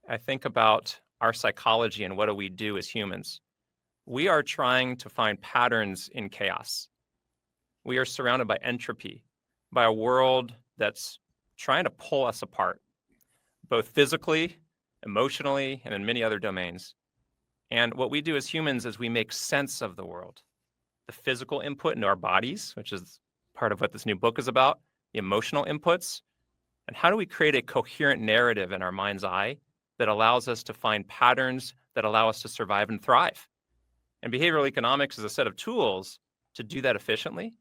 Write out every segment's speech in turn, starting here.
I think about our psychology and what do we do as humans. We are trying to find patterns in chaos. We are surrounded by entropy, by a world that's trying to pull us apart, both physically, emotionally, and in many other domains. And what we do as humans is we make sense of the world. The physical input into our bodies, which is part of what this new book is about, the emotional inputs, and how do we create a coherent narrative in our mind's eye that allows us to find patterns that allow us to survive and thrive? And behavioral economics is a set of tools to do that efficiently.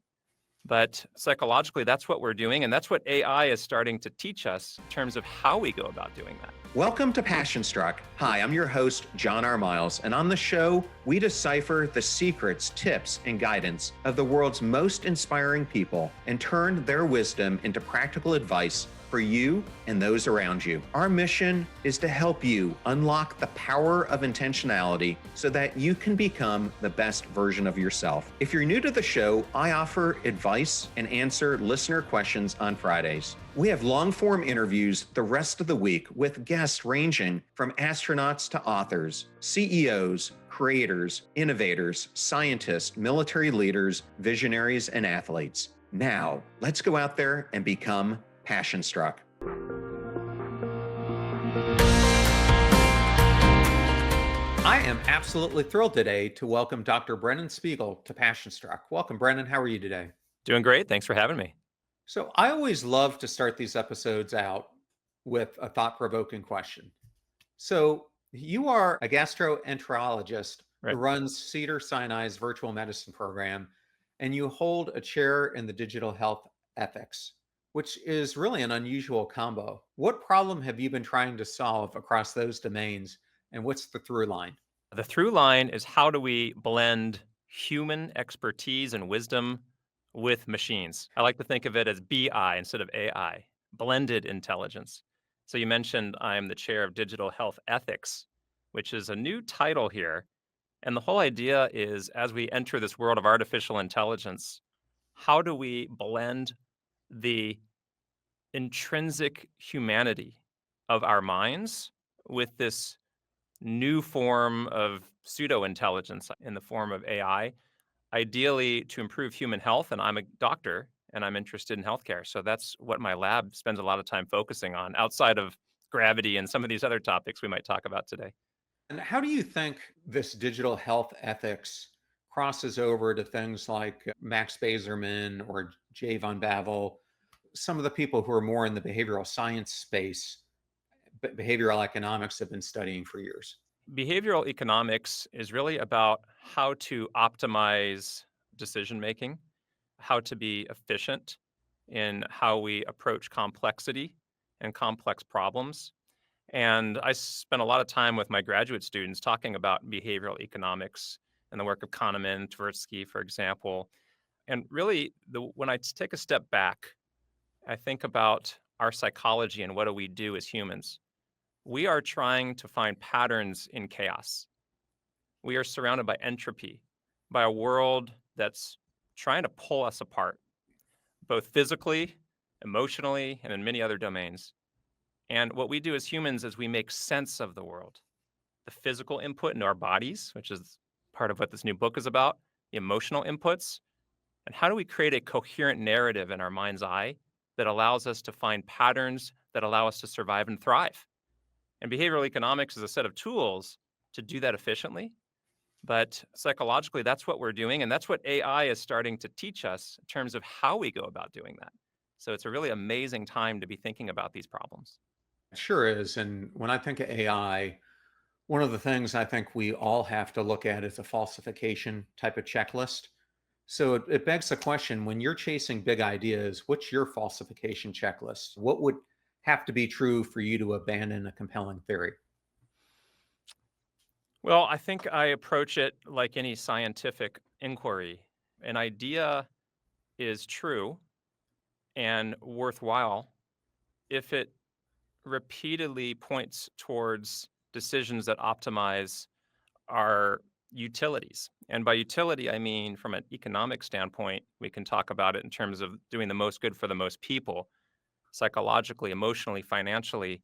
But psychologically, that's what we're doing. And that's what AI is starting to teach us in terms of how we go about doing that. Welcome to Passion Struck. Hi, I'm your host, John R. Miles, and on the show, we decipher the secrets, tips, and guidance of the world's most inspiring people and turn their wisdom into practical advice for you and those around you. Our mission is to help you unlock the power of intentionality so that you can become the best version of yourself. If you're new to the show, I offer advice and answer listener questions on Fridays. We have long-form interviews the rest of the week with guests ranging from astronauts to authors, CEOs, creators, innovators, scientists, military leaders, visionaries, and athletes. Now, let's go out there and become Passion Struck. I am absolutely thrilled today to welcome Dr. Brennan Spiegel to Passion Struck. Welcome, Brennan. How are you today? Doing great. Thanks for having me. So, I always love to start these episodes out with a thought provoking question. So, you are a gastroenterologist who Right. runs Cedar Sinai's virtual medicine program, and you hold a chair in the digital health ethics, which is really an unusual combo. What problem have you been trying to solve across those domains, and what's the through line? The through line is how do we blend human expertise and wisdom with machines? I like to think of it as BI instead of AI, blended intelligence. So you mentioned I'm the chair of digital health ethics, which is a new title here. And the whole idea is as we enter this world of artificial intelligence, how do we blend the intrinsic humanity of our minds with this new form of pseudo intelligence in the form of AI, ideally to improve human health? And I'm a doctor and I'm interested in healthcare. So that's what my lab spends a lot of time focusing on outside of gravity and some of these other topics we might talk about today. And how do you think this digital health ethics crosses over to things like Max Bazerman or Jay Von Bavel, some of the people who are more in the behavioral science space, behavioral economics have been studying for years? Behavioral economics is really about how to optimize decision making, how to be efficient in how we approach complexity and complex problems. And I spent a lot of time with my graduate students talking about behavioral economics and the work of Kahneman, Tversky, for example. And really, when I take a step back, I think about our psychology and what do we do as humans. We are trying to find patterns in chaos. We are surrounded by entropy, by a world that's trying to pull us apart, both physically, emotionally, and in many other domains. And what we do as humans is we make sense of the world. The physical input into our bodies, which is part of what this new book is about, the emotional inputs, and how do we create a coherent narrative in our mind's eye that allows us to find patterns that allow us to survive and thrive? And behavioral economics is a set of tools to do that efficiently. But psychologically, that's what we're doing. And that's what AI is starting to teach us in terms of how we go about doing that. So it's a really amazing time to be thinking about these problems. It sure is. And when I think of AI, one of the things I think we all have to look at is a falsification type of checklist. So it begs the question, when you're chasing big ideas, what's your falsification checklist? What would have to be true for you to abandon a compelling theory? Well, I think I approach it like any scientific inquiry. An idea is true and worthwhile if it repeatedly points towards decisions that optimize our utilities. And by utility, I mean from an economic standpoint, we can talk about it in terms of doing the most good for the most people, psychologically, emotionally, financially.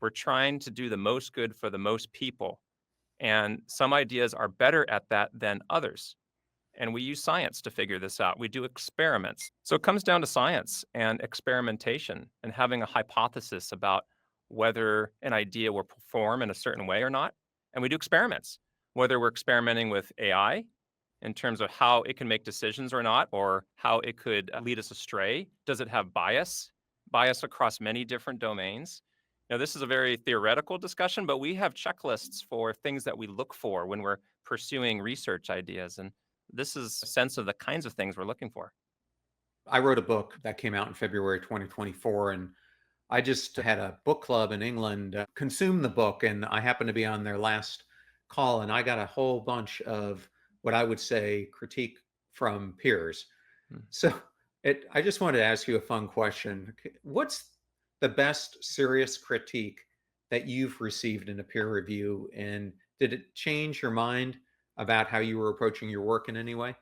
We're trying to do the most good for the most people. And some ideas are better at that than others. And we use science to figure this out. We do experiments. So it comes down to science and experimentation and having a hypothesis about whether an idea will perform in a certain way or not. And we do experiments, whether we're experimenting with AI in terms of how it can make decisions or not, or how it could lead us astray. Does it have bias across many different domains? This is a very theoretical discussion, but we have checklists for things that we look for when we're pursuing research ideas. And this is a sense of the kinds of things we're looking for. I wrote a book that came out in February 2024, and I just had a book club in England consume the book, and I happened to be on their last call, and I got a whole bunch of what I would say critique from peers. Hmm. So I just wanted to ask you a fun question. What's the best serious critique that you've received in a peer review, and did it change your mind about how you were approaching your work in any way?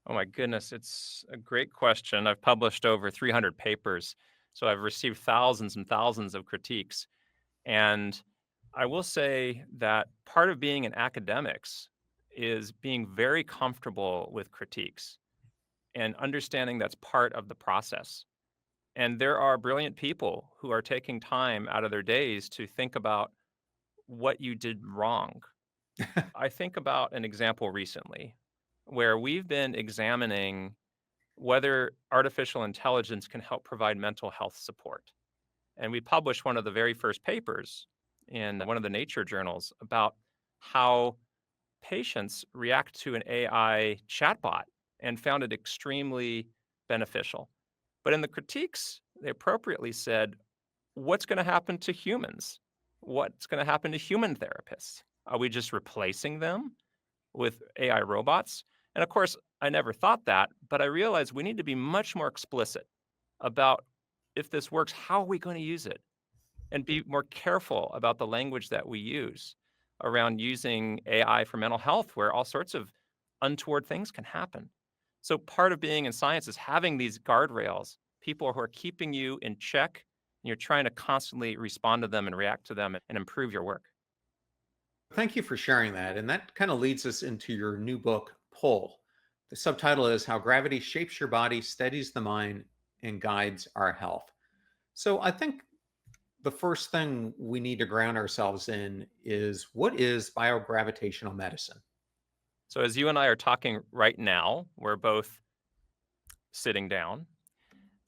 Oh my goodness, it's a great question. I've published over 300 papers, so I've received thousands and thousands of critiques. And I will say that part of being in academics is being very comfortable with critiques and understanding that's part of the process. And there are brilliant people who are taking time out of their days to think about what you did wrong. I think about an example recently where we've been examining whether artificial intelligence can help provide mental health support. And we published one of the very first papers in one of the Nature journals about how patients react to an AI chatbot and found it extremely beneficial. But in the critiques, they appropriately said, what's going to happen to humans? What's going to happen to human therapists? Are we just replacing them with AI robots? And of course, I never thought that, but I realized we need to be much more explicit about if this works, how are we going to use it? And be more careful about the language that we use around using AI for mental health, where all sorts of untoward things can happen. So part of being in science is having these guardrails, people who are keeping you in check, and you're trying to constantly respond to them and react to them and improve your work. Thank you for sharing that. And that kind of leads us into your new book, Pull. The subtitle is How Gravity Shapes Your Body, Steadies the Mind, and Guides Our Health. So I think the first thing we need to ground ourselves in is, what is biogravitational medicine? So as you and I are talking right now, we're both sitting down.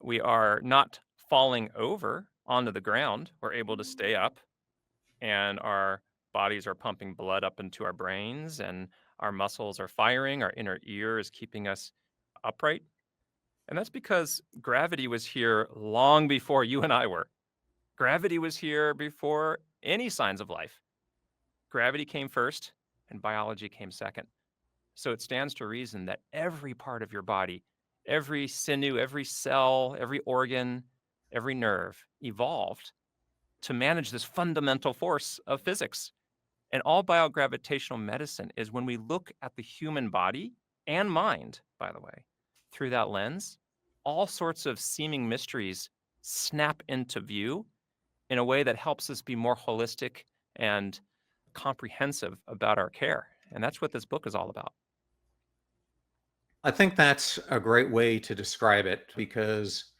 We are not falling over onto the ground. We're able to stay up, and our bodies are pumping blood up into our brains, and our muscles are firing. Our inner ear is keeping us upright. And that's because gravity was here long before you and I were. Gravity was here before any signs of life. Gravity came first, and biology came second. So it stands to reason that every part of your body, every sinew, every cell, every organ, every nerve evolved to manage this fundamental force of physics. And all biogravitational medicine is when we look at the human body and mind, by the way, through that lens, all sorts of seeming mysteries snap into view in a way that helps us be more holistic and comprehensive about our care. And that's what this book is all about. I think that's a great way to describe it, because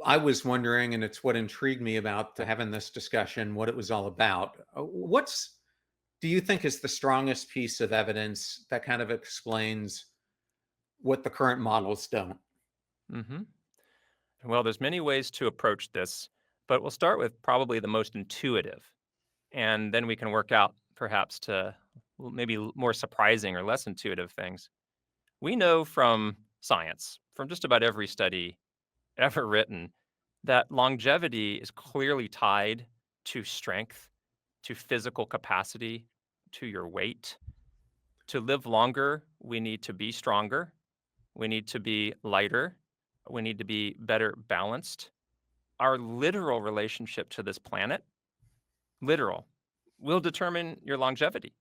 I was wondering, and it's what intrigued me about having this discussion, what it was all about. What's do you think is the strongest piece of evidence that kind of explains what the current models don't? hmm Well, there's many ways to approach this, but we'll start with probably the most intuitive, and then we can work out perhaps to maybe more surprising or less intuitive things. We know from science, from just about every study ever written, that longevity is clearly tied to strength, to physical capacity, to your weight. To live longer, we need to be stronger, we need to be lighter, we need to be better balanced. Our literal relationship to this planet, literal, will determine your longevity.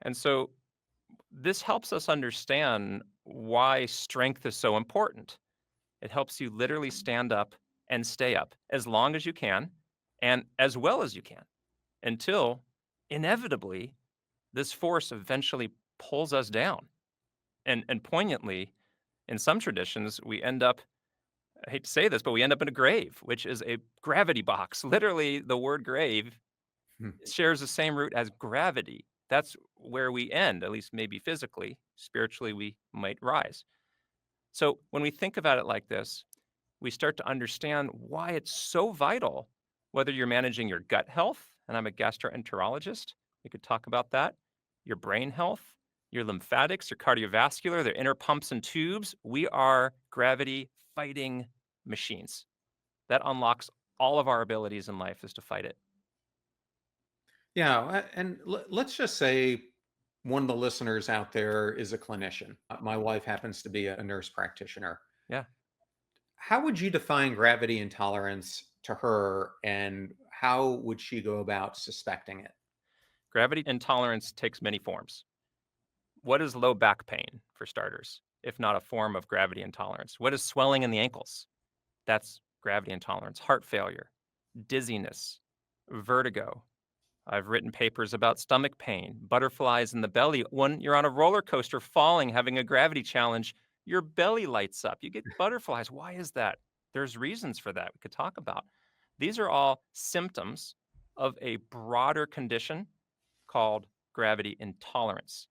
And so this helps us understand why strength is so important. It helps you literally stand up and stay up as long as you can. and as well as you can until inevitably this force eventually pulls us down. And poignantly, in some traditions, we end up, I hate to say this, but we end up in a grave, which is a gravity box. Literally, the word grave Hmm. shares the same root as gravity. That's where we end, at least maybe physically. Spiritually, we might rise. So when we think about it like this, we start to understand why it's so vital, whether you're managing your gut health, and I'm a gastroenterologist, we could talk about that, your brain health, your lymphatics, your cardiovascular, their inner pumps and tubes. We are gravity fighting machines. That unlocks all of our abilities in life is to fight it. Yeah, and let's just say one of the listeners out there is a clinician. My wife happens to be a nurse practitioner. Yeah. How would you define gravity intolerance to her, and how would she go about suspecting it? Gravity intolerance takes many forms. What is low back pain, for starters, if not a form of gravity intolerance? What is swelling in the ankles? That's gravity intolerance. Heart failure, dizziness, vertigo. I've written papers about stomach pain, butterflies in the belly. When you're on a roller coaster falling, having a gravity challenge, your belly lights up. You get butterflies. Why is that? There's reasons for that we could talk about. These are all symptoms of a broader condition called gravity intolerance.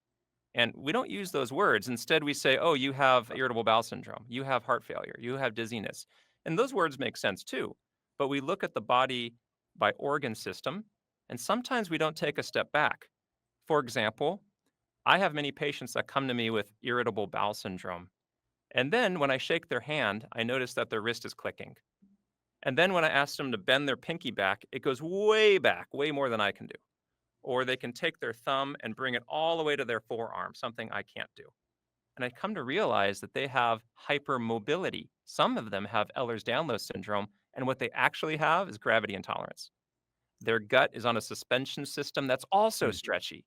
And we don't use those words. Instead, we say, oh, you have irritable bowel syndrome, you have heart failure, you have dizziness. And those words make sense too. But we look at the body by organ system, and sometimes we don't take a step back. For example, I have many patients that come to me with irritable bowel syndrome. And then when I shake their hand, I notice that their wrist is clicking. And then when I ask them to bend their pinky back, way more than I can do. Or they can take their thumb and bring it all the way to their forearm, something I can't do. And I come to realize that they have hypermobility. Some of them have Ehlers-Danlos syndrome, and what they actually have is gravity intolerance. Their gut is on a suspension system that's also Hmm. stretchy,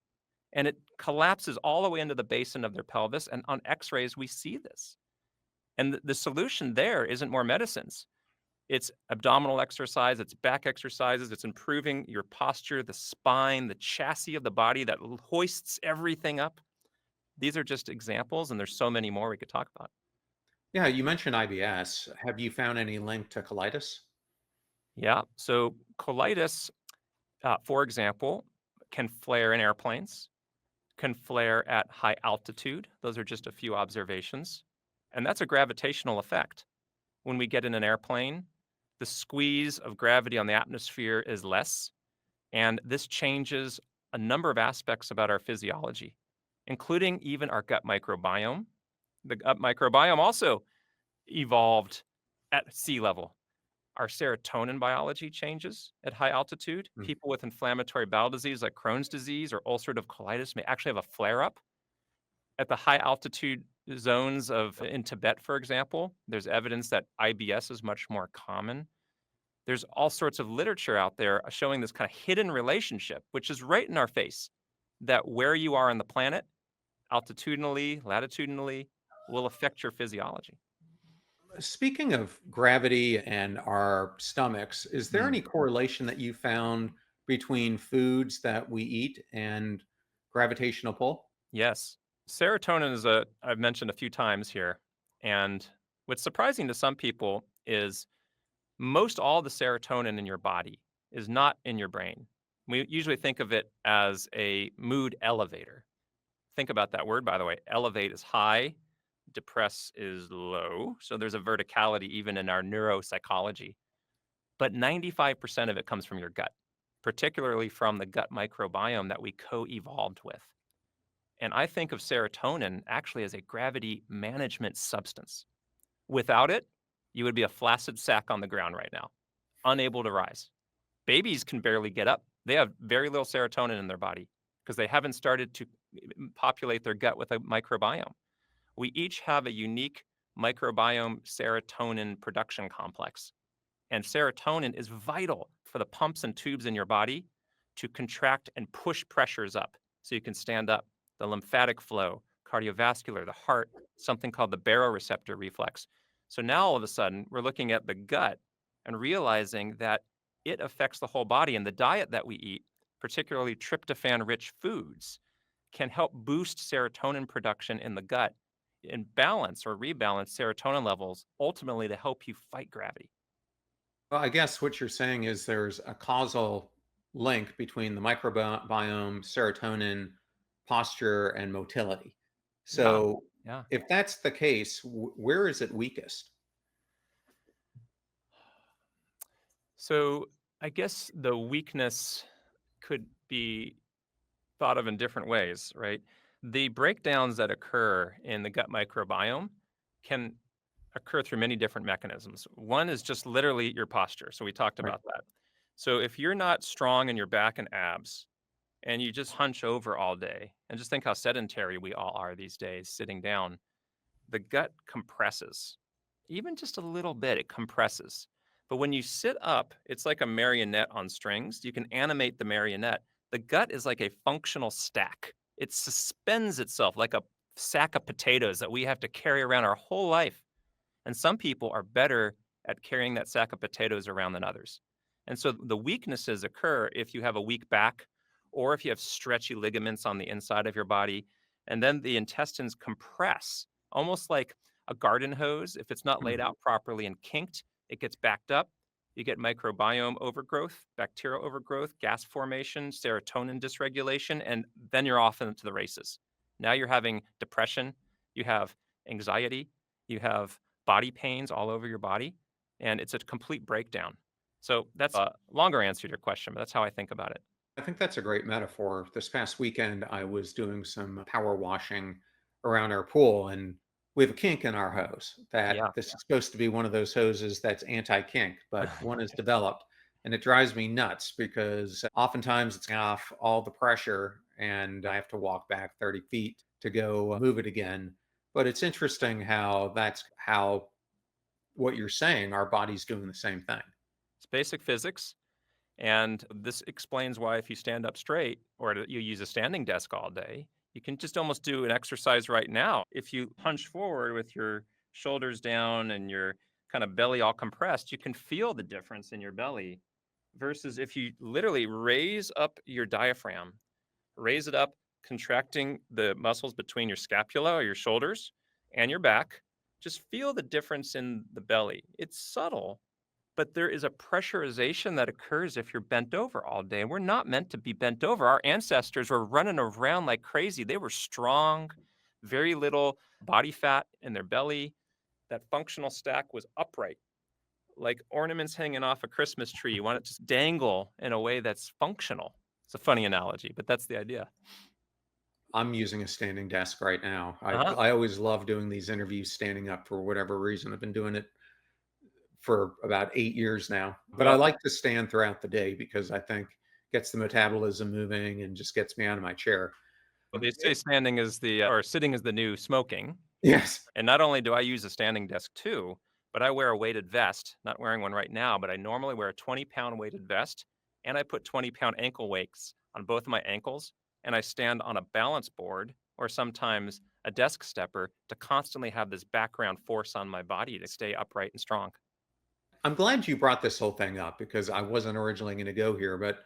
and it collapses all the way into the basin of their pelvis. And on X-rays, we see this. And the solution there isn't more medicines. It's abdominal exercise, it's back exercises, it's improving your posture, the spine, the chassis of the body that hoists everything up. These are just examples, and there's so many more we could talk about. Yeah, you mentioned IBS. Have you found any link to colitis? Yeah. So colitis, for example, can flare in airplanes, can flare at high altitude. Those are just a few observations. And that's a gravitational effect. When we get in an airplane, the squeeze of gravity on the atmosphere is less. And this changes a number of aspects about our physiology, including even our gut microbiome. The gut microbiome also evolved at sea level. Our serotonin biology changes at high altitude. Mm. People with inflammatory bowel disease like Crohn's disease or ulcerative colitis may actually have a flare up. At the high altitude zones of in Tibet, for example, there's evidence that IBS is much more common. There's all sorts of literature out there showing this kind of hidden relationship, which is right in our face, that where you are on the planet, altitudinally, latitudinally, will affect your physiology. Speaking of gravity and our stomachs, is there Mm. any correlation that you found between foods that we eat and gravitational pull? Yes. Serotonin is I've mentioned a few times here. And what's surprising to some people is most all the serotonin in your body is not in your brain. We usually think of it as a mood elevator. Think about that word, by the way. Elevate is high, depress is low. So there's a verticality even in our neuropsychology. But 95% of it comes from your gut, particularly from the gut microbiome that we co evolved with. And I think of serotonin actually as a gravity management substance. Without it, you would be a flaccid sack on the ground right now, unable to rise. Babies can barely get up. They have very little serotonin in their body because they haven't started to populate their gut with a microbiome. We each have a unique microbiome serotonin production complex. And serotonin is vital for the pumps and tubes in your body to contract and push pressures up so you can stand up. The lymphatic flow, cardiovascular, the heart, something called the baroreceptor reflex. So now all of a sudden, we're looking at the gut and realizing that it affects the whole body. And the diet that we eat, particularly tryptophan-rich foods, can help boost serotonin production in the gut and balance or rebalance serotonin levels, ultimately to help you fight gravity. Well, I guess what you're saying is there's a causal link between the microbiome, serotonin, posture, and motility. Yeah, So, yeah. if that's the case, where is it weakest? So I guess the weakness could be thought of in different ways, right? The breakdowns that occur in the gut microbiome can occur through many different mechanisms. One is just literally your posture. So we talked Right. about that. So if you're not strong in your back and abs and you just hunch over all day, and just think how sedentary we all are these days sitting down, the gut compresses. Even just a little bit, it compresses. But when you sit up, it's like a marionette on strings. You can animate the marionette. The gut is like a functional stack. It suspends itself like a sack of potatoes that we have to carry around our whole life. And some people are better at carrying that sack of potatoes around than others. And so the weaknesses occur if you have a weak back or if you have stretchy ligaments on the inside of your body. And then the intestines compress, almost like a garden hose. If it's not laid Mhm. out properly and kinked, it gets backed up. You get microbiome overgrowth, bacterial overgrowth, gas formation, serotonin dysregulation, and then you're off into the races. Now you're having depression, you have anxiety, you have body pains all over your body, and it's a complete breakdown. So that's a longer answer to your question, but that's how I think about it. I think that's a great metaphor. This past weekend, I was doing some power washing around our pool, and we have a kink in our hose. Yeah. That this is supposed to be one of those hoses that's anti-kink, but one is developed, and it drives me nuts because oftentimes it's off all the pressure, and I have to walk back 30 feet to go move it again. But it's interesting how that's how what you're saying, our body's doing the same thing. It's basic physics. And this explains why if you stand up straight or you use a standing desk all day, you can just almost do an exercise right now. If you hunch forward with your shoulders down and your kind of belly all compressed, you can feel the difference in your belly versus if you literally raise up your diaphragm, raise it up, contracting the muscles between your scapula or your shoulders and your back. Just feel the difference in the belly. It's subtle, but there is a pressurization that occurs if you're bent over all day. And we're not meant to be bent over. Our ancestors were running around like crazy. They were strong, very little body fat in their belly. That functional stack was upright, like ornaments hanging off a Christmas tree. You want it to just dangle in a way that's functional. It's a funny analogy, but that's the idea. I'm using a standing desk right now. I Uh-huh. I always love doing these interviews standing up for whatever reason. I've been doing it for about 8 years now. But I Well, like to stand throughout the day because I think gets the metabolism moving and just gets me out of my chair. they say It standing is the or sitting is the new smoking. Yes. And not only do I use a standing desk too, but I wear a weighted vest. Not wearing one right now, but I normally wear a 20-pound weighted vest, and I put 20-pound ankle weights on both of my ankles, and I stand on a balance board or sometimes a desk stepper to constantly have this background force on my body to stay upright and strong. I'm glad you brought this whole thing up because I wasn't originally going to go here, but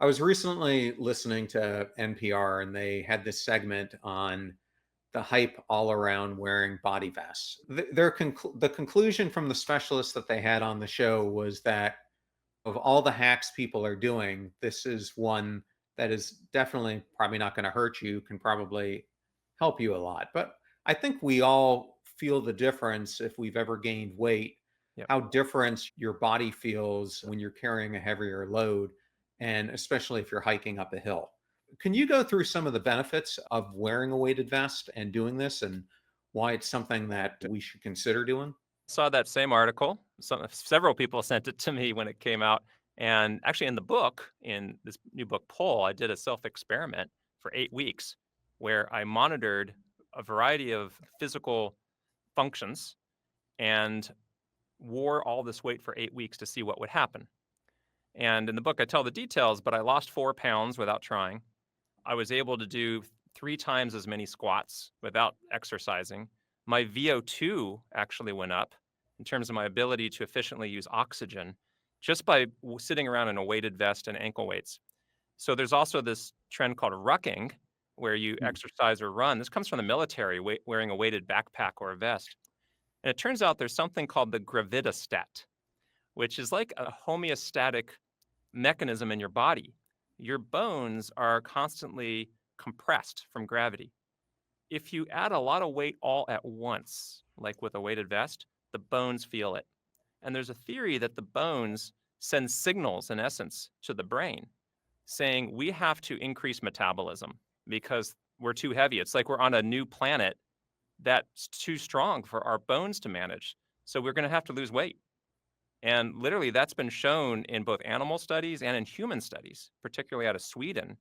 I was recently listening to NPR and they had this segment on the hype all around wearing body vests. The conclusion from the specialist that they had on the show was that of all the hacks people are doing, this is one that is definitely probably not going to hurt you, can probably help you a lot. But I think we all feel the difference if we've ever gained weight, Yep. how different your body feels when you're carrying a heavier load, and especially if you're hiking up a hill. Can you go through some of the benefits of wearing a weighted vest and doing this and why it's something that we should consider doing? Saw that same article. Several people sent it to me when it came out. And actually, in the book, in this new book, Poll, I did a self experiment for 8 weeks where I monitored a variety of physical functions and wore all this weight for 8 weeks to see what would happen. And in the book, I tell the details, but I lost 4 pounds without trying. I was able to do 3 times as many squats without exercising. My VO2 actually went up in terms of my ability to efficiently use oxygen just by sitting around in a weighted vest and ankle weights. So there's also this trend called rucking, where you Mm. exercise or run. This comes from the military, wearing a weighted backpack or a vest. And it turns out there's something called the gravitastat, which is like a homeostatic mechanism in your body. Your bones are constantly compressed from gravity. If you add a lot of weight all at once, like with a weighted vest, the bones feel it. And there's a theory that the bones send signals, in essence, to the brain saying we have to increase metabolism because we're too heavy. It's like we're on a new planet that's too strong for our bones to manage. So we're going to have to lose weight. And literally, that's been shown in both animal studies and in human studies, particularly out of Sweden,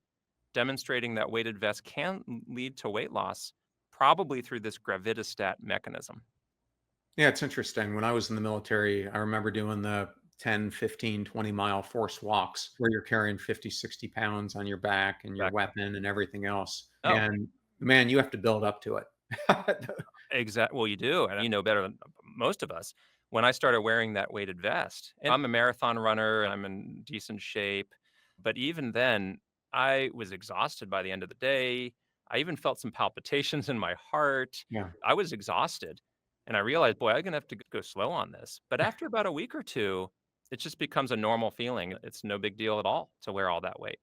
demonstrating that weighted vests can lead to weight loss, probably through this gravitastat mechanism. Yeah, it's interesting. When I was in the military, I remember doing the 10, 15, 20-mile forced walks where you're carrying 50, 60 pounds on your back and your Exactly. weapon and everything else. Oh, And man, you have to build up to it. exactly. Well, you do, and you know better than most of us. When I started wearing that weighted vest, and I'm a marathon runner, and I'm in decent shape, but even then, I was exhausted by the end of the day. I even felt some palpitations in my heart. Yeah. I was exhausted, and I realized, boy, I'm gonna have to go slow on this. But after about a week or two, it just becomes a normal feeling. It's no big deal at all to wear all that weight.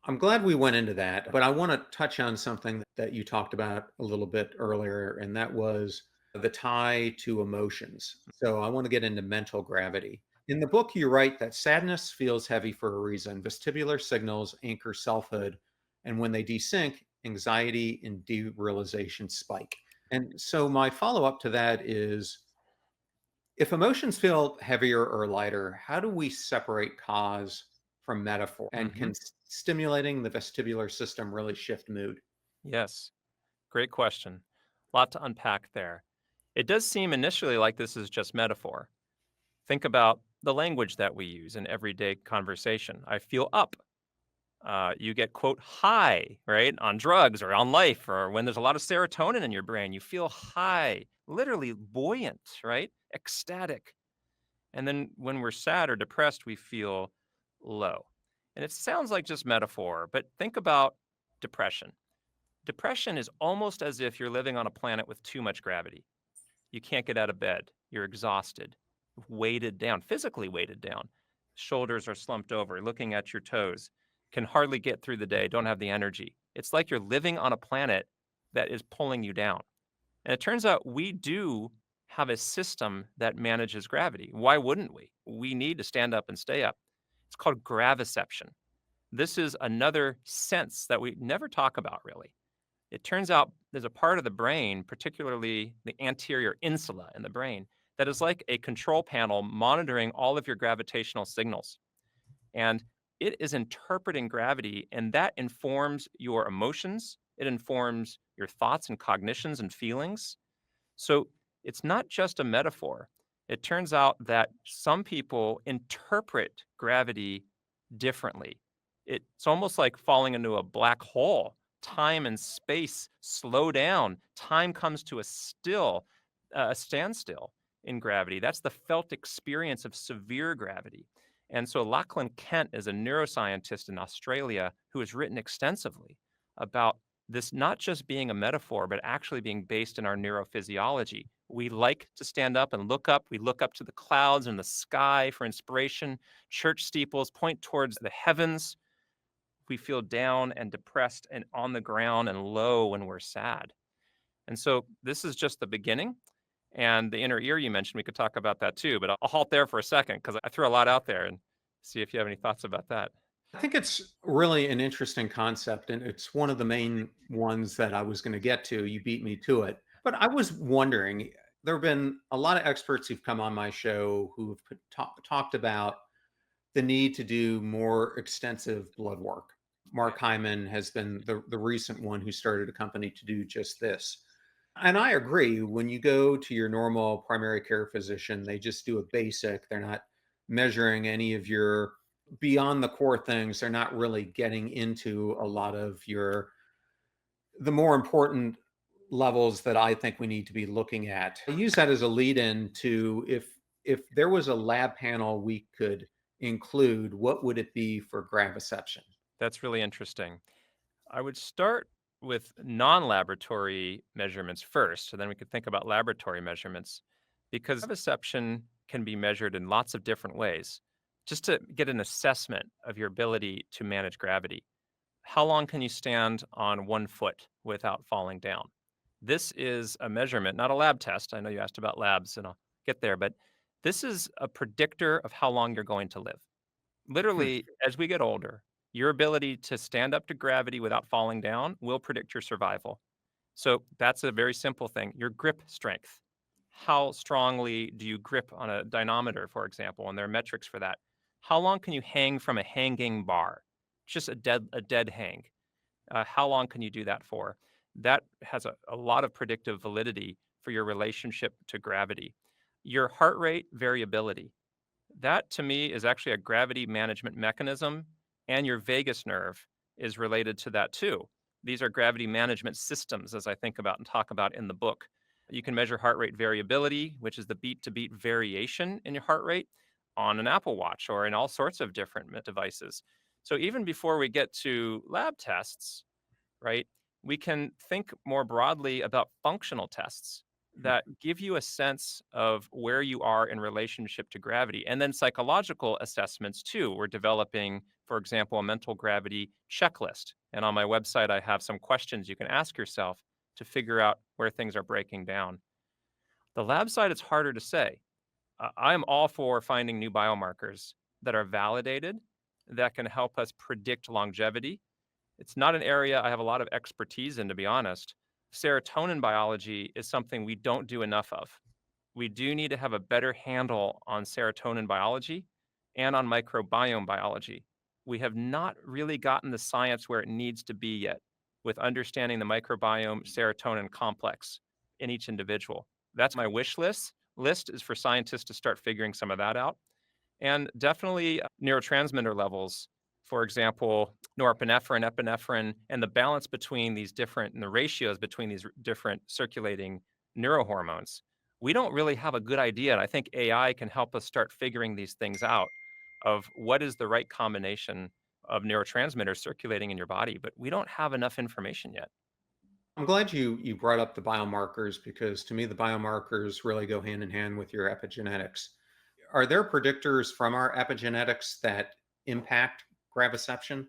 I'm glad we went into that, but I want to touch on something that you talked about a little bit earlier, and that was the tie to emotions. So I want to get into mental gravity. In the book, you write that sadness feels heavy for a reason. Vestibular signals anchor selfhood, and when they desync, anxiety and derealization spike. And so my follow up to that is, if emotions feel heavier or lighter, how do we separate cause from metaphor? And Hmm. can stimulating the vestibular system really shift mood? Yes, great question. A lot to unpack there. It does seem initially like this is just metaphor. Think about the language that we use in everyday conversation. I feel up. You get, quote, high, right? On drugs or on life, or when there's a lot of serotonin in your brain, you feel high, literally buoyant, right? Ecstatic. And then when we're sad or depressed, we feel low. And it sounds like just metaphor, but think about depression. Depression is almost as if you're living on a planet with too much gravity. You can't get out of bed. You're exhausted, weighted down, physically weighted down. Shoulders are slumped over, looking at your toes, can hardly get through the day, don't have the energy. It's like you're living on a planet that is pulling you down. And it turns out we do have a system that manages gravity. Why wouldn't we? We need to stand up and stay up. It's called graviception. This is another sense that we never talk about really. It turns out there's a part of the brain, particularly the anterior insula in the brain, that is like a control panel monitoring all of your gravitational signals. And it is interpreting gravity, and that informs your emotions. It informs your thoughts and cognitions and feelings. So it's not just a metaphor. It turns out that some people interpret gravity differently. It's almost like falling into a black hole. Time and space slow down. Time comes to a standstill in gravity. That's the felt experience of severe gravity. And so Lachlan Kent is a neuroscientist in Australia who has written extensively about this not just being a metaphor, but actually being based in our neurophysiology. We like to stand up and look up. We look up to the clouds and the sky for inspiration. Church steeples point towards the heavens. We feel down and depressed and on the ground and low when we're sad. And so this is just the beginning. And the inner ear you mentioned, we could talk about that too, but I'll halt there for a second because I threw a lot out there and see if you have any thoughts about that. I think it's really an interesting concept, and it's one of the main ones that I was going to get to. You beat me to it. But I was wondering, there have been a lot of experts who've come on my show who've talked about the need to do more extensive blood work. Mark Hyman has been the recent one who started a company to do just this. And I agree. When you go to your normal primary care physician, they just do a basic. They're not measuring any of your beyond the core things. They're not really getting into a lot of the more important levels that I think we need to be looking at. I use that as a lead in to if there was a lab panel we could include, what would it be for graviception? That's really interesting. I would start with non-laboratory measurements first, so then we could think about laboratory measurements, because vivisection can be measured in lots of different ways. Just to get an assessment of your ability to manage gravity. How long can you stand on one foot without falling down? This is a measurement, not a lab test. I know you asked about labs, and I'll get there, but this is a predictor of how long you're going to live. Hmm. Literally, as we get older, your ability to stand up to gravity without falling down will predict your survival. So that's a very simple thing. Your grip strength. How strongly do you grip on a dynamometer, for example? And there are metrics for that. How long can you hang from a hanging bar? Just a dead hang. How long can you do that for? That has a lot of predictive validity for your relationship to gravity. Your heart rate variability. That to me is actually a gravity management mechanism, and your vagus nerve is related to that too. These are gravity management systems, as I think about and talk about in the book. You can measure heart rate variability, which is the beat to beat variation in your heart rate on an Apple Watch or in all sorts of different devices. So even before we get to lab tests, right? We can think more broadly about functional tests that give you a sense of where you are in relationship to gravity. And then psychological assessments too. We're developing, for example, a mental gravity checklist. And on my website, I have some questions you can ask yourself to figure out where things are breaking down. The lab side, it's harder to say. I am all for finding new biomarkers that are validated, that can help us predict longevity. It's not an area I have a lot of expertise in, to be honest. Serotonin biology is something we don't do enough of. We do need to have a better handle on serotonin biology and on microbiome biology. We have not really gotten the science where it needs to be yet with understanding the microbiome serotonin complex in each individual. That's my wish list is for scientists to start figuring some of that out. And definitely neurotransmitter levels, for example, norepinephrine, epinephrine, and the balance between these different and the ratios between these different circulating neurohormones. We don't really have a good idea. And I think AI can help us start figuring these things out of what is the right combination of neurotransmitters circulating in your body, but we don't have enough information yet. I'm glad you brought up the biomarkers because to me the biomarkers really go hand in hand with your epigenetics. Are there predictors from our epigenetics that impact graviception?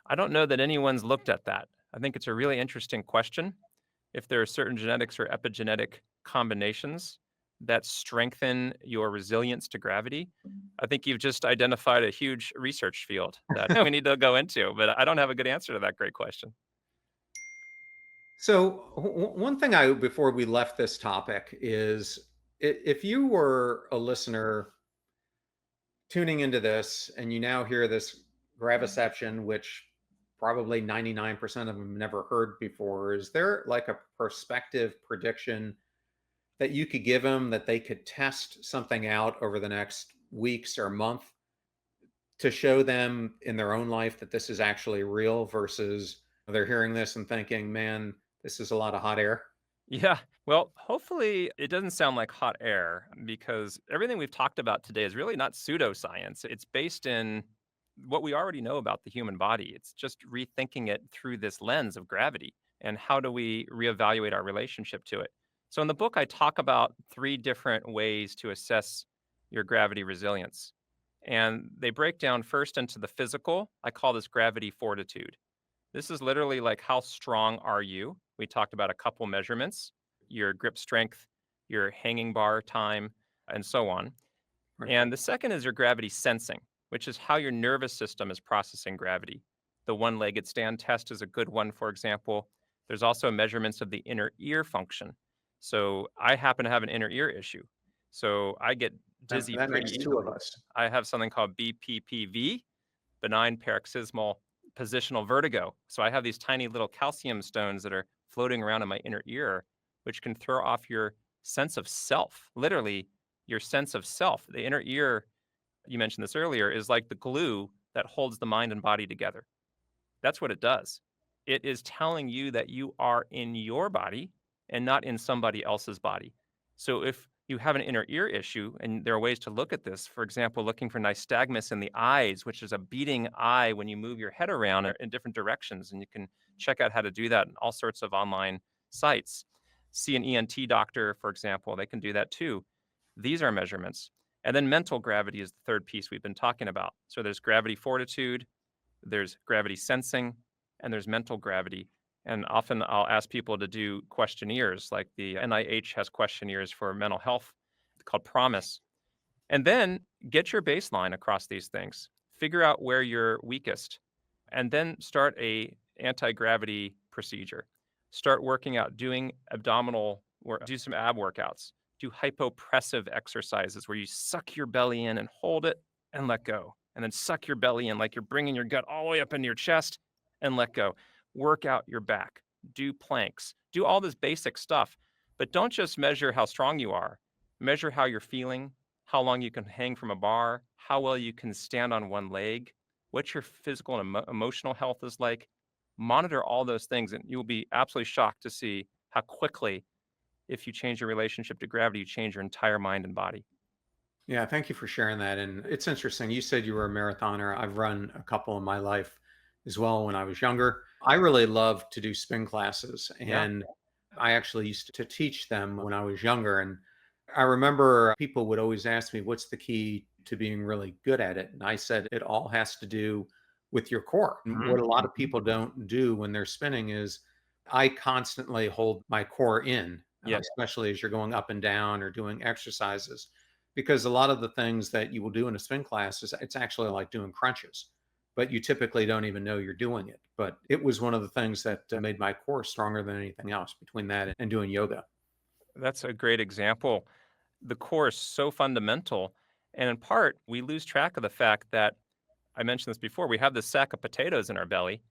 I don't know that anyone's looked at that. I think it's a really interesting question. If there are certain genetics or epigenetic combinations that strengthen your resilience to gravity, I think you've just identified a huge research field that we need to go into, but I don't have a good answer to that great question. So one thing I before we left this topic is if you were a listener tuning into this and you now hear this graviception, which probably 99% of them never heard before, is there like a prospective prediction that you could give them that they could test something out over the next weeks or month to show them in their own life that this is actually real versus they're hearing this and thinking, man, this is a lot of hot air? Yeah. Well, hopefully it doesn't sound like hot air because everything we've talked about today is really not pseudoscience. It's based in what we already know about the human body. It's just rethinking it through this lens of gravity and how do we reevaluate our relationship to it. So in the book, I talk about three different ways to assess your gravity resilience. And they break down first into the physical. I call this gravity fortitude. This is literally like how strong are you? We talked about a couple measurements, your grip strength, your hanging bar time, and so on. Right. And the second is your gravity sensing, which is how your nervous system is processing gravity. The one legged stand test is a good one, for example. There's also measurements of the inner ear function. So I happen to have an inner ear issue. So I get That, dizzy that pretty makes two of easily. us. I have something called BPPV, benign paroxysmal positional vertigo. So I have these tiny little calcium stones that are floating around in my inner ear, which can throw off your sense of self. Literally, your sense of self. The inner ear, you mentioned this earlier, is like the glue that holds the mind and body together. That's what it does. It is telling you that you are in your body and not in somebody else's body. So if you have an inner ear issue, and there are ways to look at this. For example, looking for nystagmus in the eyes, which is a beating eye when you move your head around in different directions. And you can check out how to do that in all sorts of online sites. See an ENT doctor, for example, they can do that too. These are measurements. And then mental gravity is the third piece we've been talking about. So there's gravity fortitude, there's gravity sensing, and there's mental gravity. And often I'll ask people to do questionnaires, like the NIH has questionnaires for mental health called Promise. And then get your baseline across these things. Figure out where you're weakest, and then start a anti-gravity procedure. Start working out, doing abdominal work, do some ab workouts, do hypopressive exercises where you suck your belly in and hold it and let go. And then suck your belly in like you're bringing your gut all the way up into your chest and let go. Work out your back, do planks, do all this basic stuff. But don't just measure how strong you are. Measure how you're feeling, how long you can hang from a bar, how well you can stand on one leg, what your physical and emotional health is like. Monitor all those things, and you'll be absolutely shocked to see how quickly, if you change your relationship to gravity, you change your entire mind and body. Yeah, thank you for sharing that. And it's interesting. You said you were a marathoner. I've run a couple in my life as well when I was younger. I really love to do spin classes, Yeah. and I actually used to teach them when I was younger. And I remember people would always ask me, what's the key to being really good at it? And I said, it all has to do with your core. And Mhm. what a lot of people don't do when they're spinning is I constantly hold my core in, Yes. especially as you're going up and down or doing exercises, because a lot of the things that you will do in a spin class is it's actually like doing crunches, but you typically don't even know you're doing it. But it was one of the things that made my core stronger than anything else between that and doing yoga. That's a great example. The core is so fundamental. And in part, we lose track of the fact that I mentioned this before. We have this sack of potatoes in our belly.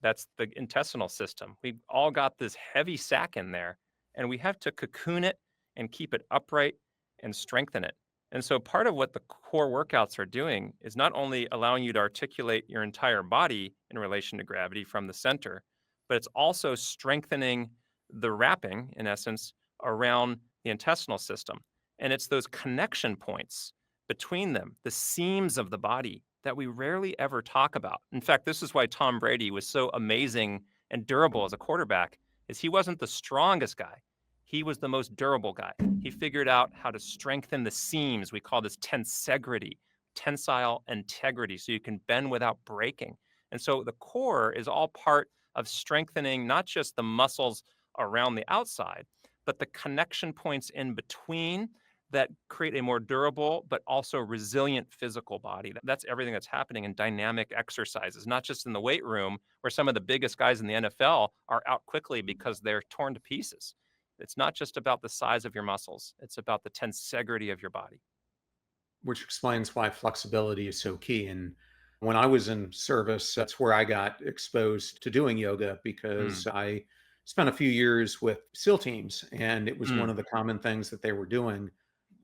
That's the intestinal system. We've all got this heavy sack in there, and we have to cocoon it and keep it upright and strengthen it. And so, part of what the core workouts are doing is not only allowing you to articulate your entire body in relation to gravity from the center, but it's also strengthening the wrapping, in essence, around the intestinal system. And it's those connection points between them, the seams of the body that we rarely ever talk about. In fact, this is why Tom Brady was so amazing and durable as a quarterback, is he wasn't the strongest guy. He was the most durable guy. He figured out how to strengthen the seams. We call this tensegrity, tensile integrity, so you can bend without breaking. And so the core is all part of strengthening not just the muscles around the outside, but the connection points in between that create a more durable but also resilient physical body. That's everything that's happening in dynamic exercises, not just in the weight room where some of the biggest guys in the NFL are out quickly because they're torn to pieces. It's not just about the size of your muscles, it's about the tensegrity of your body. Which explains why flexibility is so key. And when I was in service, that's where I got exposed to doing yoga Mm, because I spent a few years with SEAL teams, and it was one mm, of the common things that they were doing.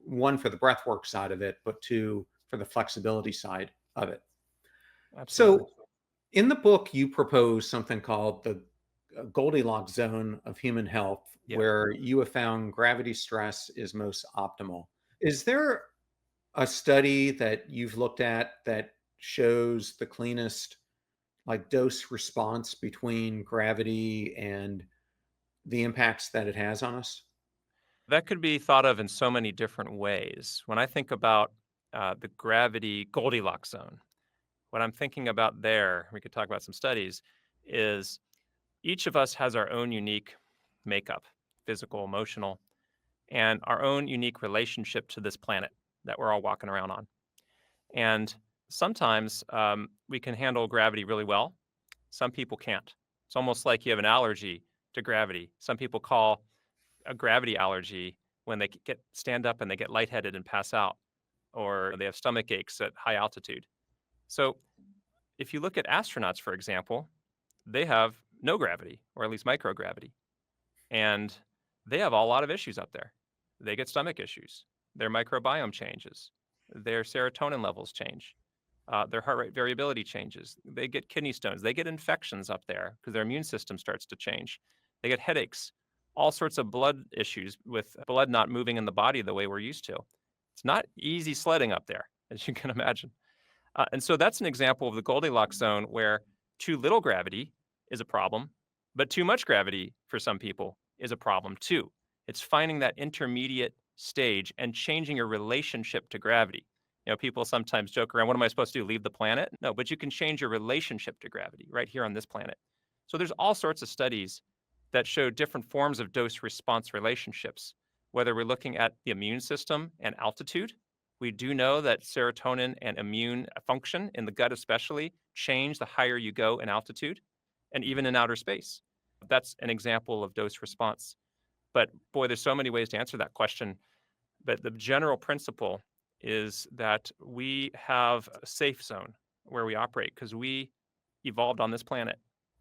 One for the breathwork side of it, but two for the flexibility side of it. absolutely. So, in the book, you propose something called the Goldilocks zone of human health, Yeah. where you have found gravity stress is most optimal. Is there a study that you've looked at that shows the cleanest like dose response between gravity and the impacts that it has on us? That could be thought of in so many different ways. When I think about the gravity Goldilocks zone, what I'm thinking about there, we could talk about some studies, is each of us has our own unique makeup, physical, emotional, and our own unique relationship to this planet that we're all walking around on. And sometimes we can handle gravity really well. Some people can't. It's almost like you have an allergy to gravity. Some people call a gravity allergy when they get stand up and they get lightheaded and pass out, or they have stomach aches at high altitude. So if you look at astronauts, for example, they have no gravity, or at least microgravity, and they have a lot of issues up there. They get stomach issues, their microbiome changes, their serotonin levels change, their heart rate variability changes, they get kidney stones, they get infections up there because their immune system starts to change, they get headaches. all sorts of blood issues with blood not moving in the body the way we're used to. It's not easy sledding up there, as you can imagine. And so that's an example of the Goldilocks zone where too little gravity is a problem, but too much gravity for some people is a problem too. It's finding that intermediate stage and changing your relationship to gravity. People sometimes joke around, what am I supposed to do? Leave the planet? No, but you can change your relationship to gravity right here on this planet. So there's all sorts of studies that show different forms of dose response relationships, whether we're looking at the immune system and altitude. We do know that serotonin and immune function in the gut especially change the higher you go in altitude and even in outer space. That's an example of dose response. But boy, there's so many ways to answer that question. But the general principle is that we have a safe zone where we operate because we evolved on this planet.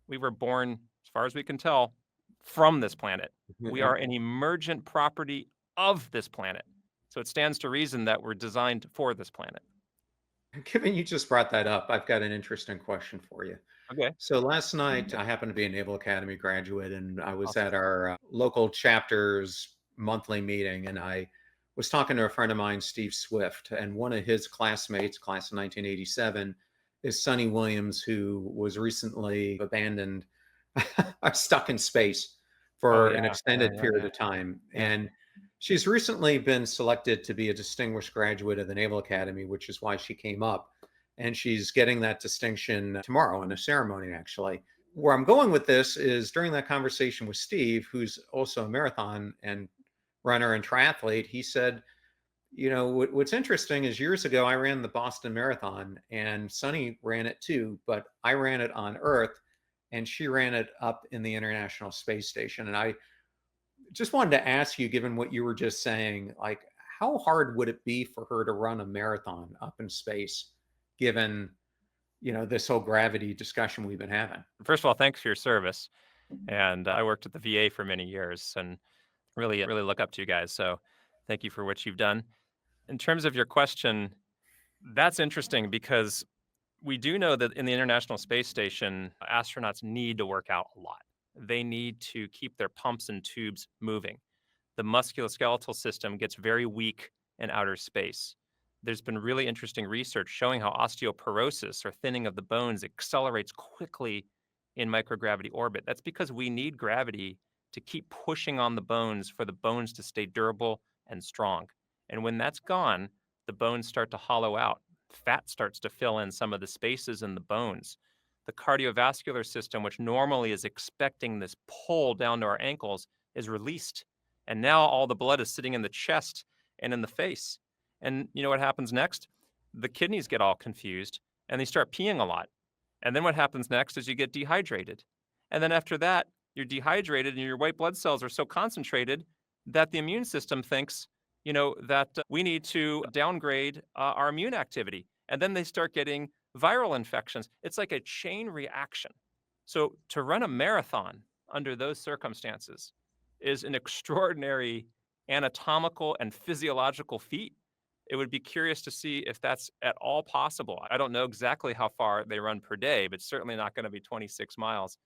We were born, as far as we can tell, from this planet. We Yeah. are an emergent property of this planet. So it stands to reason that we're designed for this planet. Given you just brought that up, I've got an interesting question for you. Okay. So last night, I happened to be a Naval Academy graduate, and I was Awesome. at our local chapter's monthly meeting, and I was talking to a friend of mine, Steve Swift, and one of his classmates, class of 1987, is Sonny Williams, who was recently abandoned, stuck in space Oh for an yeah. Yeah. extended Yeah. period Yeah. of time. Yeah. And she's recently been selected to be a distinguished graduate of the Naval Academy, which is why she came up, and she's getting that distinction tomorrow in a ceremony, actually. Where I'm going with this is during that conversation with Steve, who's also a marathon and runner and triathlete, he said, what's interesting is years ago, I ran the Boston Marathon and Sunny ran it too, but I ran it on Earth and she ran it up in the International Space Station. And I just wanted to ask you, given what you were just saying, like, how hard would it be for her to run a marathon up in space, given this whole gravity discussion we've been having? First of all, thanks for your service. And I worked at the VA for many years and really look up to you guys. So thank you for what you've done. In terms of your question, that's interesting because we do know that in the International Space Station, astronauts need to work out a lot. They need to keep their pumps and tubes moving. The musculoskeletal system gets very weak in outer space. There's been really interesting research showing how osteoporosis or thinning of the bones accelerates quickly in microgravity orbit. That's because we need gravity to keep pushing on the bones for the bones to stay durable and strong. And when that's gone, the bones start to hollow out. Fat starts to fill in some of the spaces in the bones. The cardiovascular system, which normally is expecting this pull down to our ankles, is released. And now all the blood is sitting in the chest and in the face. And you know what happens next? The kidneys get all confused and they start peeing a lot. And then what happens next is you get dehydrated. And then after that, you're dehydrated and your white blood cells are so concentrated that the immune system thinks, that we need to downgrade our immune activity. And then they start getting viral infections. It's like a chain reaction. So to run a marathon under those circumstances is an extraordinary anatomical and physiological feat. It would be curious to see if that's at all possible. I don't know exactly how far they run per day, but certainly not going to be 26 miles.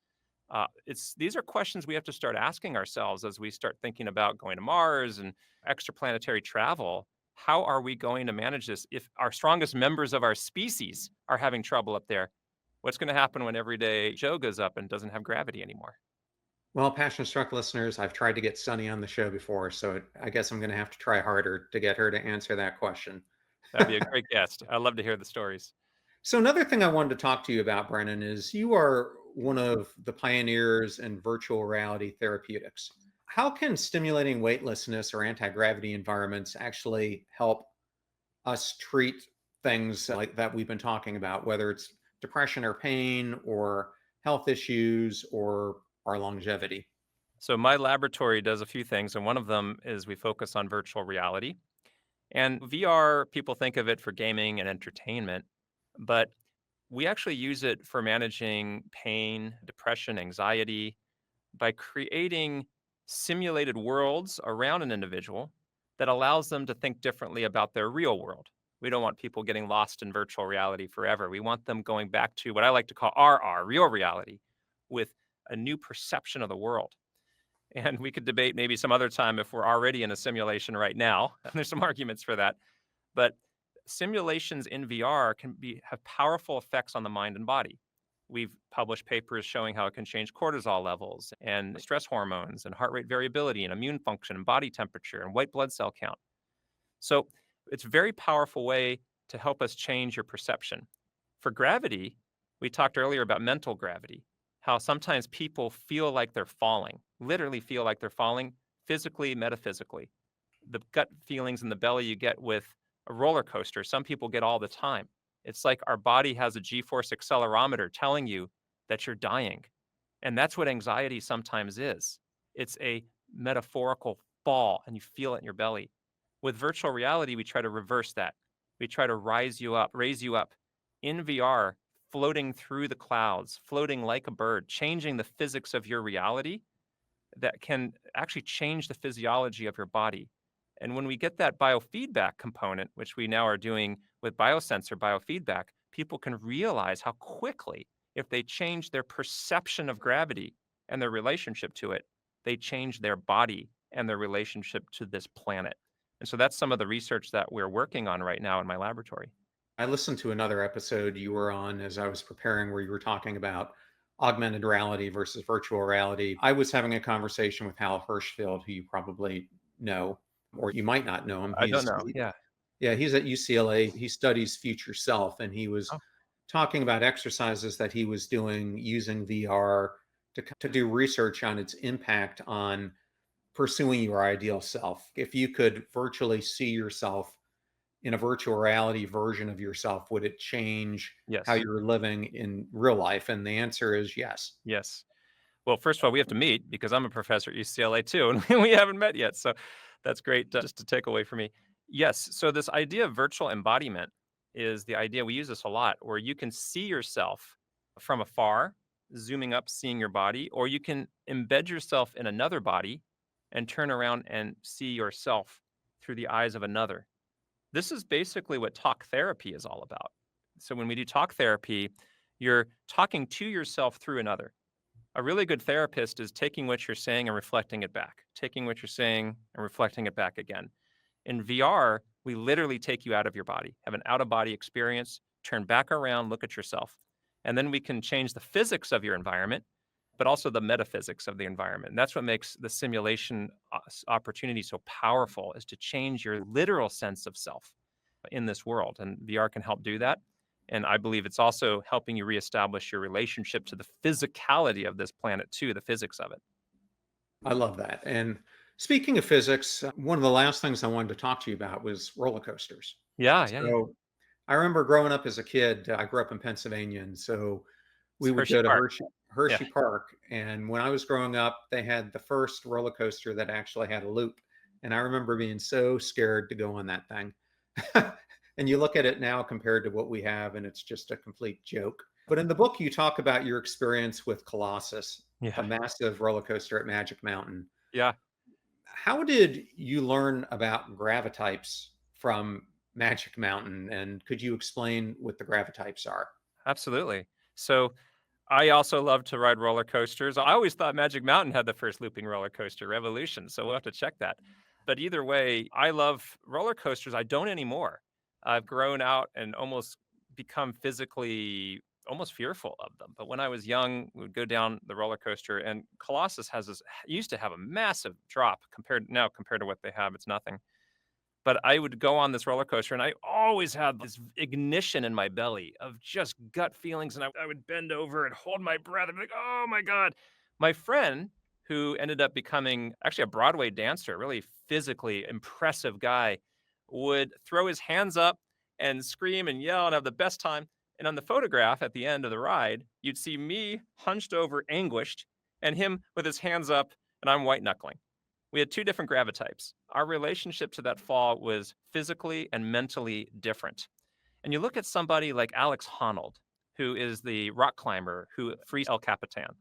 These are questions we have to start asking ourselves as we start thinking about going to Mars and extraplanetary travel. How are we going to manage this if our strongest members of our species are having trouble up there? What's going to happen when everyday Joe goes up and doesn't have gravity anymore? Well, Passion Struck listeners, I've tried to get Sunny on the show before, so I guess I'm going to have to try harder to get her to answer that question. That'd be a great guest. I love to hear the stories. So another thing I wanted to talk to you about, Brennan, is you are one of the pioneers in virtual reality therapeutics. How can stimulating weightlessness or anti-gravity environments actually help us treat things like that we've been talking about, whether it's depression or pain or health issues or our longevity? So my laboratory does a few things, and one of them is we focus on virtual reality. And VR, people think of it for gaming and entertainment, but we actually use it for managing pain, depression, anxiety by creating simulated worlds around an individual that allows them to think differently about their real world. We don't want people getting lost in virtual reality forever. We want them going back to what I like to call RR, real reality, with a new perception of the world. And we could debate maybe some other time if we're already in a simulation right now. There's some arguments for that. But simulations in VR have powerful effects on the mind and body. We've published papers showing how it can change cortisol levels and stress hormones and heart rate variability and immune function and body temperature and white blood cell count. So it's a very powerful way to help us change your perception. For gravity, we talked earlier about mental gravity, how sometimes people feel like they're falling, literally feel like they're falling physically, metaphysically. The gut feelings in the belly you get with a roller coaster, some people get all the time. It's like our body has a G-force accelerometer telling you that you're dying. And that's what anxiety sometimes is. It's a metaphorical fall, and you feel it in your belly. With virtual reality, we try to reverse that. We try to raise you up in VR, floating through the clouds, floating like a bird, changing the physics of your reality that can actually change the physiology of your body. And when we get that biofeedback component, which we now are doing with biosensor biofeedback, people can realize how quickly, if they change their perception of gravity and their relationship to it, they change their body and their relationship to this planet. And so that's some of the research that we're working on right now in my laboratory. I listened to another episode you were on as I was preparing where you were talking about augmented reality versus virtual reality. I was having a conversation with Hal Hirschfield, who you probably know, or you might not know him. I don't know. Yeah. Yeah, he's at UCLA. He studies future self, and he was Oh, talking about exercises that he was doing using VR to do research on its impact on pursuing your ideal self. If you could virtually see yourself in a virtual reality version of yourself, would it change how yes. you're living in real life? And the answer is yes. Yes. Well, first of all, we have to meet because I'm a professor at UCLA too, and we haven't met yet. So that's great just to take away from me. Yes. So this idea of virtual embodiment is the idea we use this a lot, where you can see yourself from afar, zooming up, seeing your body, or you can embed yourself in another body and turn around and see yourself through the eyes of another. This is basically what talk therapy is all about. So when we do talk therapy, you're talking to yourself through another. A really good therapist is taking what you're saying and reflecting it back, taking what you're saying and reflecting it back again. In VR, we literally take you out of your body, have an out of body experience, turn back around, look at yourself. And then we can change the physics of your environment, but also the metaphysics of the environment. And that's what makes the simulation opportunity so powerful, is to change your literal sense of self in this world. And VR can help do that. And I believe it's also helping you reestablish your relationship to the physicality of this planet too, the physics of it. I love that. And speaking of physics, one of the last things I wanted to talk to you about was roller coasters. Yeah, yeah, yeah. So I remember growing up as a kid, I grew up in Pennsylvania, and so It's we would Hershey go to Park. Yeah. Hershey Park. And when I was growing up, they had the first roller coaster that actually had a loop. And I remember being so scared to go on that thing. And you look at it now compared to what we have, and it's just a complete joke. But in the book, you talk about your experience with Colossus, the Yeah. massive roller coaster at Magic Mountain. Yeah. How did you learn about gravitypes from Magic Mountain? And could you explain what the gravitypes are? Absolutely. So I also love to ride roller coasters. I always thought Magic Mountain had the first looping roller coaster, Revolution. So we'll have to check that. But either way, I love roller coasters. I don't anymore. I've grown out and almost become physically almost fearful of them. But when I was young, we would go down the roller coaster, and Colossus has this, used to have a massive drop compared to what they have. It's nothing. But I would go on this roller coaster, and I always had this ignition in my belly of just gut feelings, and I would bend over and hold my breath and be like, "Oh my god." My friend, who ended up becoming actually a Broadway dancer, a really physically impressive guy, would throw his hands up and scream and yell and have the best time. And on the photograph at the end of the ride, you'd see me hunched over, anguished, and him with his hands up, and I'm white knuckling. We had two different gravitypes. Our relationship to that fall was physically and mentally different. And you look at somebody like Alex Honnold, who is the rock climber who frees El Capitan.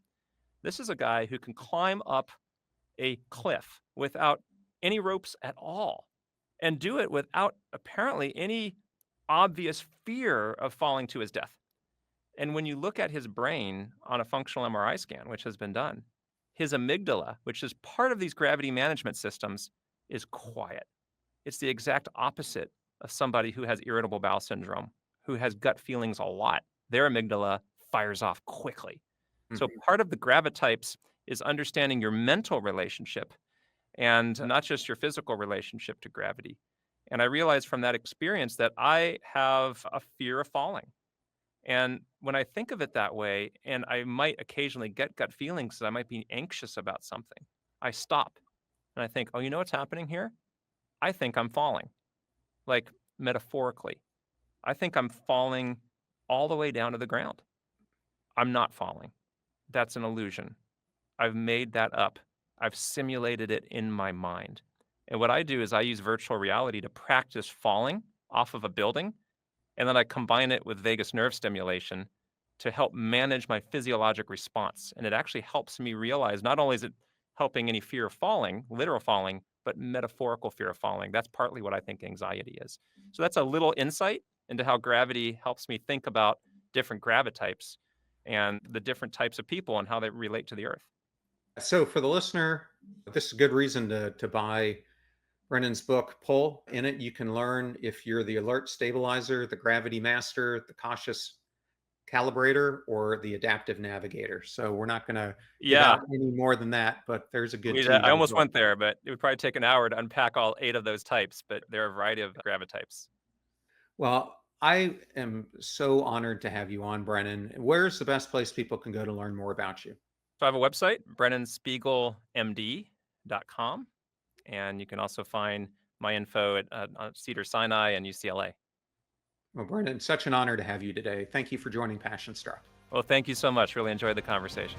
This is a guy who can climb up a cliff without any ropes at all and do it without apparently any obvious fear of falling to his death. And when you look at his brain on a functional MRI scan, which has been done, his amygdala, which is part of these gravity management systems, is quiet. It's the exact opposite of somebody who has irritable bowel syndrome, who has gut feelings a lot. Their amygdala fires off quickly. So Mhm. part of the gravitypes is understanding your mental relationship and not just your physical relationship to gravity. And I realized from that experience that I have a fear of falling. And when I think of it that way, and I might occasionally get gut feelings that I might be anxious about something, I stop and I think, oh, you know what's happening here? I think I'm falling, like metaphorically. I think I'm falling all the way down to the ground. I'm not falling. That's an illusion. I've made that up. I've simulated it in my mind. And what I do is I use virtual reality to practice falling off of a building, and then I combine it with vagus nerve stimulation to help manage my physiologic response. And it actually helps me realize not only is it helping any fear of falling, literal falling, but metaphorical fear of falling. That's partly what I think anxiety is. So that's a little insight into how gravity helps me think about different gravitypes and the different types of people and how they relate to the earth. So for the listener, this is a good reason to buy Brennan's book, Pull. In it, you can learn if you're the alert stabilizer, the gravity master, the cautious calibrator, or the adaptive navigator. So we're not going to give Yeah, out any more than that, but there's a good I tease of the almost book. went there, but it would probably take an hour to unpack all 8 of those types, but there are a variety of gravitypes. Well, I am so honored to have you on, Brennan. Where's the best place people can go to learn more about you? So I have a website, brennanspiegelmd.com, and you can also find my info at Cedars-Sinai and UCLA. Well, Brennan, such an honor to have you today. Thank you for joining Passion Struck. Well, thank you so much. Really enjoyed the conversation.